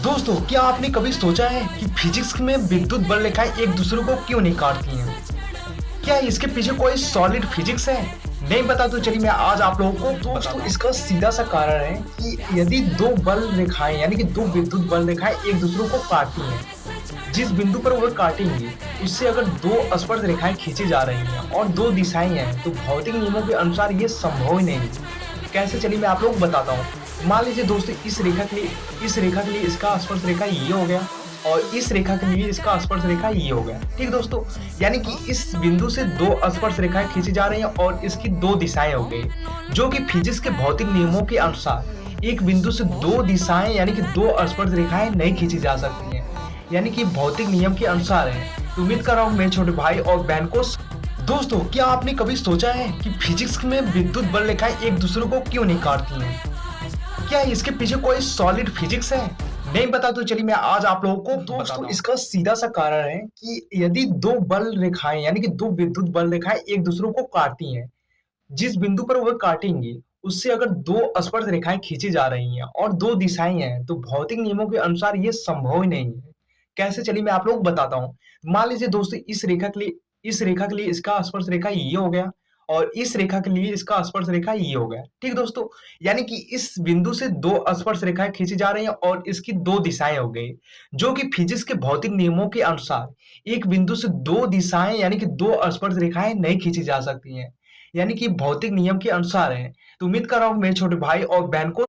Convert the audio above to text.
दोस्तों, क्या आपने कभी सोचा है कि फिजिक्स में विद्युत बल रेखाएं एक दूसरे को क्यों नहीं काटती हैं? क्या इसके पीछे कोई सॉलिड फिजिक्स है? नहीं पता तो चलिए मैं आज आप लोगों को दोस्तों इसका सीधा सा कारण है कि यदि दो बल रेखाएं यानी कि दो विद्युत बल रेखाएं एक दूसरे को काटती हैं, जिस बिंदु पर वह काटेंगी उससे अगर दो स्पर्श रेखाएं खींची जा रही हैं और दो दिशाएं हैं तो भौतिक नियमों के अनुसार ये संभव ही नहीं है। कैसे चलिए मैं आप लोगों को बताता हूँ। मान लीजिए दोस्तों इस रेखा के लिए इसका स्पर्श रेखा ये हो गया और इस रेखा के लिए इसका स्पर्श रेखा ये हो गया। ठीक दोस्तों, यानी कि इस बिंदु से दो स्पर्श रेखाएं खींची जा रही हैं और इसकी दो दिशाएं हो गई, जो कि फिजिक्स के भौतिक नियमों के अनुसार एक बिंदु से दो दिशाएं यानी कि दो स्पर्श रेखाएं नहीं खींची जा सकती हैं, यानी कि भौतिक नियम के अनुसार है। तो उम्मीद कर रहा हूँ मेरे छोटे भाई और बहन को। दोस्तों, क्या आपने कभी सोचा है कि फिजिक्स में विद्युत बल रेखाएं एक दूसरे को क्यों नहीं काटती हैं? क्या इसके पीछे कोई सॉलिड फिजिक्स है? नहीं पता तो चलिए मैं आज आप लोगों को दोस्तों इसका सीधा सा कारण है कि यदि दो बल रेखाएं यानी कि दो विद्युत बल रेखाएं एक दूसरे को काटती हैं, जिस बिंदु पर वह काटेंगी उससे अगर दो स्पर्श रेखाएं खींची जा रही हैं और दो दिशाएं हैं तो भौतिक नियमों के अनुसार ये संभव ही नहीं है। कैसे चलिए मैं आप लोगों को बताता हूँ। मान लीजिए दोस्तों इस रेखा के लिए इसका स्पर्श रेखा ये हो गया और इस रेखा के लिए इसका स्पर्श रेखा ये हो गया। ठीक दोस्तों, यानी कि इस बिंदु से दो स्पर्श रेखाएं खींची जा रही हैं और इसकी दो दिशाएं हो गई, जो कि फिजिक्स के भौतिक नियमों के अनुसार एक बिंदु से दो दिशाएं यानी कि दो स्पर्श रेखाएं नहीं खींची जा सकती हैं, यानी कि भौतिक नियम के अनुसार है। तो उम्मीद कर रहा हूँ मेरे छोटे भाई और बहन को